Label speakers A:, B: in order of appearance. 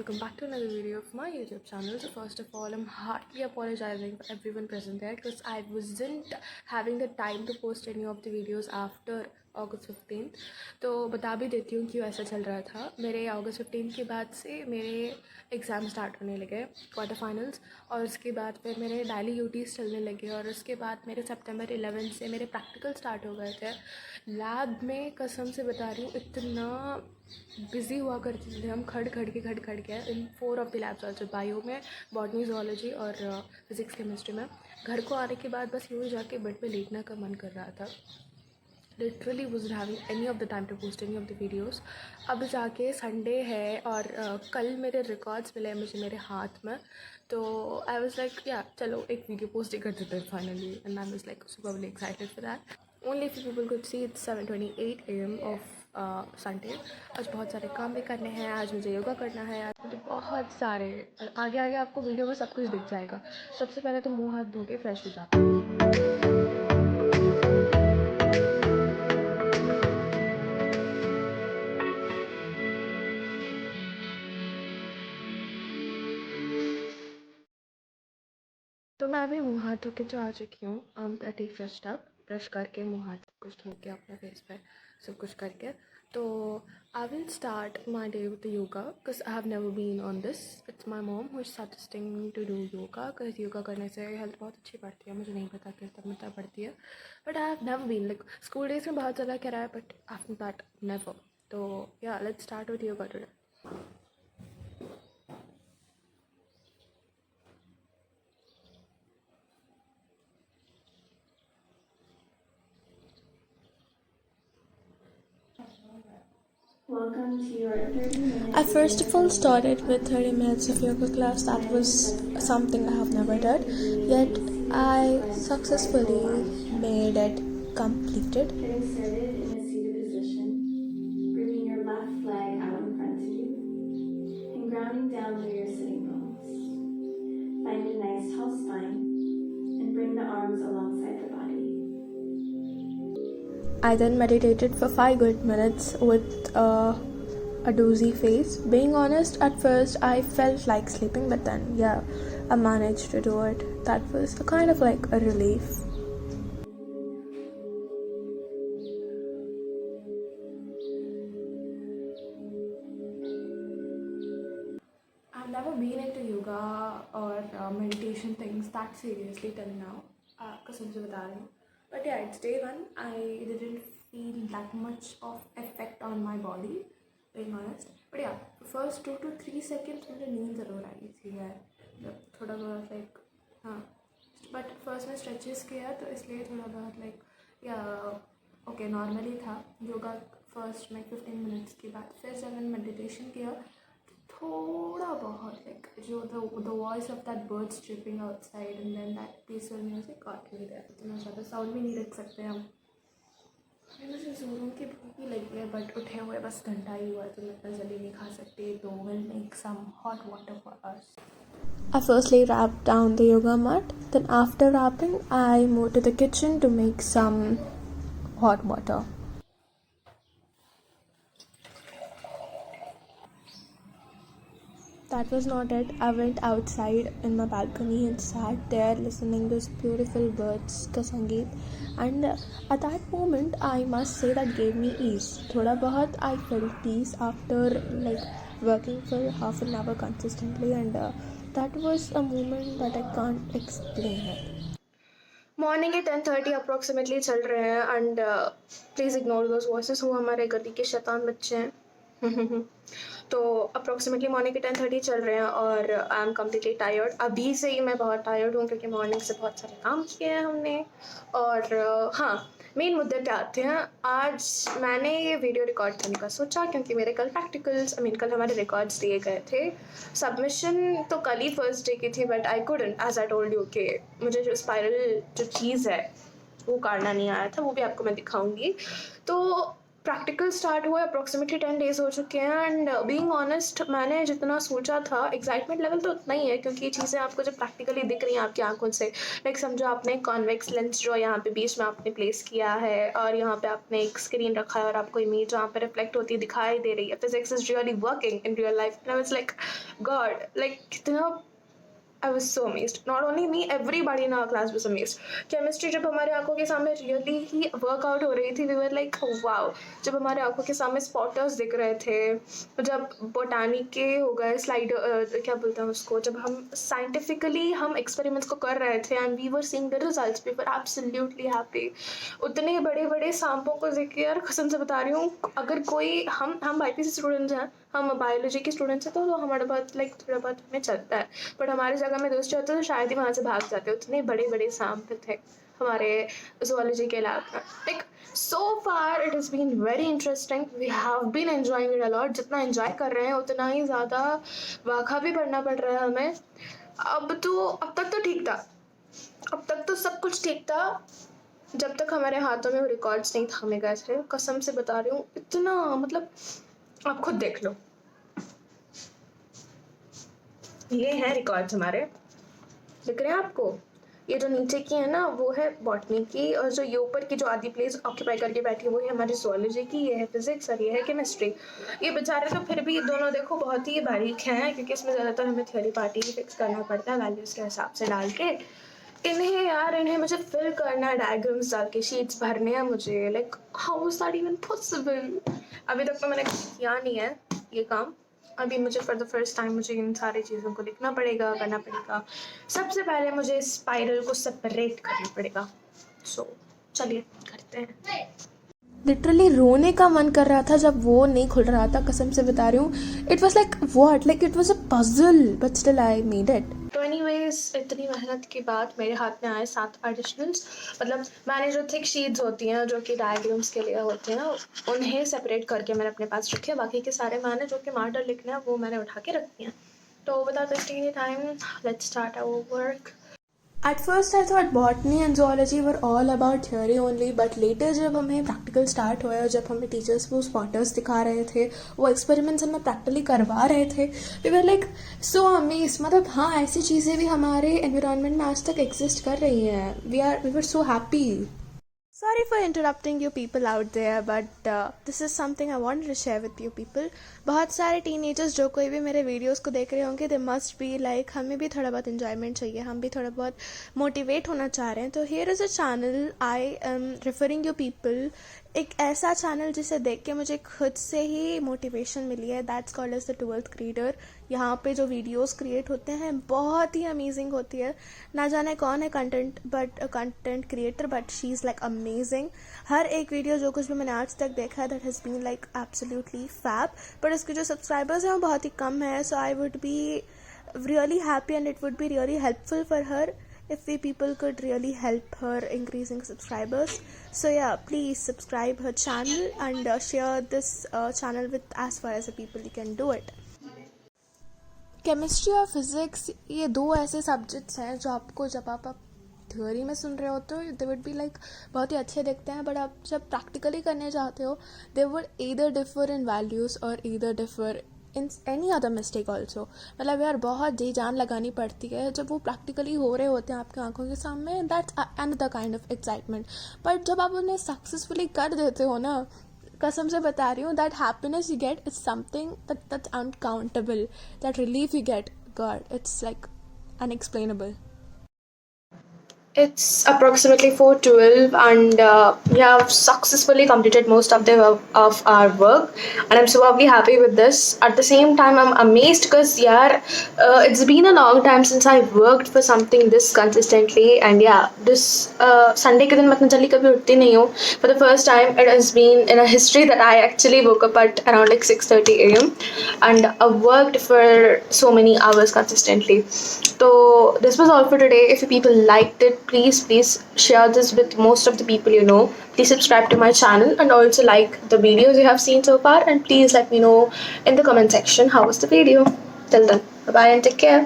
A: welcome back to another video of my YouTube channel. So first of all, I'm heartily apologizing for everyone present there because I wasn't having the time to post any of the videos after August 15th. तो बता भी देती हूँ क्यों ऐसा चल रहा था. मेरे August 15th के बाद से मेरे एग्ज़ाम स्टार्ट होने लगे, क्वार्टर फाइनल्स, और उसके बाद फिर मेरे डेली ड्यूटीज़ चलने लगे, और उसके बाद मेरे सितंबर 11 से मेरे प्रैक्टिकल स्टार्ट हो गए थे. लैब में कसम से बता रही हूँ इतना बिज़ी हुआ करते थे हम, खड़ खड़ के इन 4 of the labs also, bio में, बॉटनी, zoology और फिज़िक्स केमिस्ट्री में. घर को आने के बाद बस यूँ जाके बेड पे लेटने का मन कर रहा था. Literally wasn't having any of the time to post any of the videos. अब जाके संडे है और कल मेरे रिकॉर्ड्स मिले मुझे मेरे हाथ में, तो आई वाज लाइक या चलो एक वीडियो पोस्ट ही कर देते हैं finally, and I was like superly excited for that. Only if people could see it's 7:28 AM of Sunday. आज बहुत सारे काम भी करने हैं, आज मुझे योगा करना है, आज मुझे बहुत सारे, आगे आगे आपको वीडियो में सब कुछ दिख जाएगा. सबसे पहले तो मुँह हाथ धो के फ्रेश हो जाता हूँ. तो मैं अभी मुँह हाथ धो के जो आ चुकी हूँ. प्रेटी फ्रेश्ड अप, ब्रश करके मुँह हाथ कुछ धो के अपने फेस पे सब कुछ करके, तो I will start my day with yoga because I have never been on this. It's my mom who is suggesting me to do yoga because yoga करने से हेल्थ बहुत अच्छी बढ़ती है. मुझे नहीं पता कितना मिलता बढ़ती है, but I have never been, like school days में बहुत ज़्यादा करा है, बट आफ्टर दैट नेवर. तो या let's start with yoga today.
B: Welcome to your 30 minutes.
C: I first of all started with 30 minutes of yoga class. That was something I have never done, yet I successfully made it completed.
B: Getting started in a seated position, bringing your left leg out in front of you, and grounding down through your sitting bones. Find a nice tall spine, and bring the arms alongside the body.
C: I then meditated for 5 good minutes with a dozy face. Being honest, at first I felt like sleeping, but then I managed to do it. That was a kind of like a relief.
A: I've never been into yoga or meditation things that seriously till now. कसम से बता रही हूँ. But yeah, it's day 1. I didn't feel that much of effect on my body, being honest. But yeah, first 2 to 3 seconds मुझे नींद ज़रूर आई थी यार, मतलब थोड़ा बहुत लाइक हाँ. बट फर्स्ट में स्ट्रेचेस किया तो इसलिए थोड़ा बहुत लाइक या ओके नॉर्मली था. योगा फर्स्ट में 15 मिनट्स के बाद फिर जब मैंने मेडिटेशन किया थोड़ा बहुत लाइक जो the voice of that birds tripping outside and then that peaceful music got me there. इतना ज़्यादा साउंड भी नहीं रख सकते हम. मुझे ज़ोरों की भूख भी लगी है, बट उठे हुए बस घंटा ही हुआ, तो मैं इतना जल्दी नहीं खा सकती. तो will make some hot water for us.
C: I firstly wrapped down the yoga mat. Then after wrapping, I moved to the kitchen to make some hot water. That was not it. I went outside in my balcony and sat there listening to those beautiful birds, the sangeet, and at that moment I must say that gave me ease. Thoda bahut I felt peace after like working for half an hour consistently, and that was a moment that I can't explain it.
A: Morning के 10:30 approximately चल रहे हैं, and please ignore those voices. वो हमारे गली के शैतान बच्चे हैं. तो अप्रॉक्सीमेटली मॉर्निंग के 10:30 चल रहे हैं और आई एम कम्प्लीटली टायर्ड. अभी से ही मैं बहुत टायर्ड हूँ क्योंकि मॉर्निंग से बहुत सारे काम किए हैं हमने. और हाँ, मेन मुद्दे पे आते हैं. आज मैंने ये वीडियो रिकॉर्ड करने का सोचा क्योंकि मेरे कल प्रैक्टिकल्स कल हमारे रिकॉर्ड्स दिए गए थे. सबमिशन तो कल ही फर्स्ट डे की थी, but I couldn't, as I told you कि मुझे जो स्पाइरल जो चीज़ है वो काटना नहीं आया था. वो भी आपको मैं दिखाऊंगी. तो प्रैक्टिकल स्टार्ट हुआ अप्रॉक्सीमेटली 10 डेज हो चुके हैं एंड बीइंग ऑनेस्ट मैंने जितना सोचा था एक्साइटमेंट लेवल तो उतना ही है, क्योंकि ये चीज़ें आपको जब प्रैक्टिकली दिख रही हैं आपकी आंखों से, लाइक समझो आपने कॉन्वेक्स लेंस जो यहाँ पे बीच में आपने प्लेस किया है और यहाँ पे आपने एक स्क्रीन रखा है और आपको इमेज वहाँ पे रिफ्लेक्ट होती दिखाई दे रही है. Physics is really working in real life. I was like God, like कितना I was so amazed. Not only me, everybody in our class was amazed. Chemistry जब हमारे आंखों के सामने really ही वर्कआउट हो रही थी, we were like wow. जब हमारे आंखों के सामने स्पॉटर्स दिख रहे थे, जब बोटानी के हो गए स्लाइड क्या बोलते हैं उसको, जब हम साइंटिफिकली हम एक्सपेरिमेंट्स को कर रहे थे and we were seeing the results, we were absolutely happy. उतने बड़े बड़े सांपों को देख के यार कसम से बता रही हूँ, अगर कोई हम बाईपीसी स्टूडेंट्स हैं, हम बायोलॉजी के स्टूडेंट्स हैं, तो हमारे पास लाइक थोड़ा बहुत हमें चलता है, बट हमारी जगह में दोस्त होते तो शायद ही वहाँ से भाग जाते. उतने बड़े बड़े सांप थे हमारे जोलॉजी के लैब में. Like so far it has been very interesting. We have been enjoying it a lot. जितना एंजॉय कर रहे हैं उतना ही ज़्यादा वाक़ा भी पढ़ना पड़ रहा है हमें. अब तक तो ठीक था, अब तक तो सब कुछ ठीक था, जब तक हमारे हाथों में वो रिकॉर्ड्स नहीं थामे गए थे. कसम से बता रही हूँ, इतना मतलब आप खुद देख लो. ये हैं रिकॉर्ड्स हमारे, दिख रहे हैं आपको. ये जो नीचे की है ना वो है बॉटनी की, और जो ये ऊपर की जो आधी प्लेस ऑक्यूपाई करके बैठी है वो है हमारी जोलॉजी की. ये है फिजिक्स और ये है केमिस्ट्री. ये बेचारे तो फिर भी दोनों देखो बहुत ही बारीक हैं, क्योंकि इसमें ज़्यादातर हमें थ्योरी पार्ट ही फिक्स करना पड़ता है वैल्यूज़ के हिसाब से डाल के. इन्हें मुझे फिल करना है, डायग्राम्स डाल के शीट्स भरने हैं मुझे. Like how is that even possible. अभी तक तो मैंने किया नहीं है ये काम. अभी मुझे फॉर द फर्स्ट टाइम मुझे इन सारी चीज़ों को लिखना पड़ेगा, करना पड़ेगा. सबसे पहले मुझे स्पाइरल को सेपरेट करना पड़ेगा. सो चलिए करते हैं.
C: लिटरली रोने का मन कर रहा था जब वो नहीं खुल रहा था, कसम से बता रही हूँ. It was like what, like it was a puzzle, but still I made it.
A: तो एनीवेज इतनी मेहनत के बाद मेरे हाथ में आए 7 एडिशनल्स. मतलब मैंने जो थिक शीट्स होती हैं जो कि डायग्राम्स के लिए होते हैं उन्हें सेपरेट करके मैंने अपने पास रखे. बाकी के सारे मैंने जो कि मार्टर लिखने हैं वो मैंने उठा के रखी हैं. तो without wasting any time let's start our work.
C: At first I thought botany and zoology were all about theory only, but later जब हमें practical start हुआ और जब हमें teachers वो spotters दिखा रहे थे, वो experiments हमें practically करवा रहे थे, we were like so amazed. मतलब हाँ, ऐसी चीज़ें भी हमारे environment में आज तक exist कर रही हैं. We were so happy. Sorry for interrupting you people out there, but this is something I wanted to share with you people. बहुत सारे teenagers जो कोई भी मेरे videos को देख रहे होंगे, they must be like हमें भी थोड़ा बहुत enjoyment चाहिए, हम भी थोड़ा बहुत motivate होना चाह रहे हैं. तो here is a channel I am referring you people. एक ऐसा चैनल जिसे देख के मुझे खुद से ही मोटिवेशन मिली है. That's called as the 12th grader. यहाँ पे जो वीडियोस क्रिएट होते हैं बहुत ही अमेजिंग होती है. ना जाने कौन है content creator, but she is like amazing. हर एक वीडियो जो कुछ भी मैंने आज तक देखा है that has been like absolutely fab. But उसके जो सब्सक्राइबर्स हैं वो बहुत ही कम है. So I would be really happy and it would be really helpful for her if we people could really help her increasing subscribers. So yeah, please subscribe her channel and share this channel with as far as the people you can do it. Chemistry और physics ये दो ऐसे subjects हैं जो आपको जब आप theory में सुन रहे होते हो दे वुड बी लाइक बहुत ही अच्छे दिखते हैं, बट आप जब प्रैक्टिकली करने जाते हो they would either differ in values और either differ in any other mistake also. मतलब यार बहुत जी जान लगानी पड़ती है जब वो प्रैक्टिकली हो रहे होते हैं आपकी आंखों के सामने. That's another kind of excitement. But जब आप उन्हें सक्सेसफुली कर देते हो ना, कसम से बता रही हूँ, that happiness you get is something that's uncountable. That relief you get, God, it's like unexplainable.
A: It's approximately 4:12 and we have successfully completed most of our work and I'm superbly happy with this. At the same time I'm amazed because it's been a long time since I've worked for something this consistently and this Sunday के दिन मैं इतना जल्दी कभी उठती नहीं हूँ. For the first time it has been in a history that I actually woke up at around like 6:30 a.m. and I've worked for so many hours consistently. So this was all for today. If you people liked it, please share this with most of the people you know. Please subscribe to my channel and also like the videos you have seen so far, and please let me know in the comment section how was the video. Till then, bye bye and take care.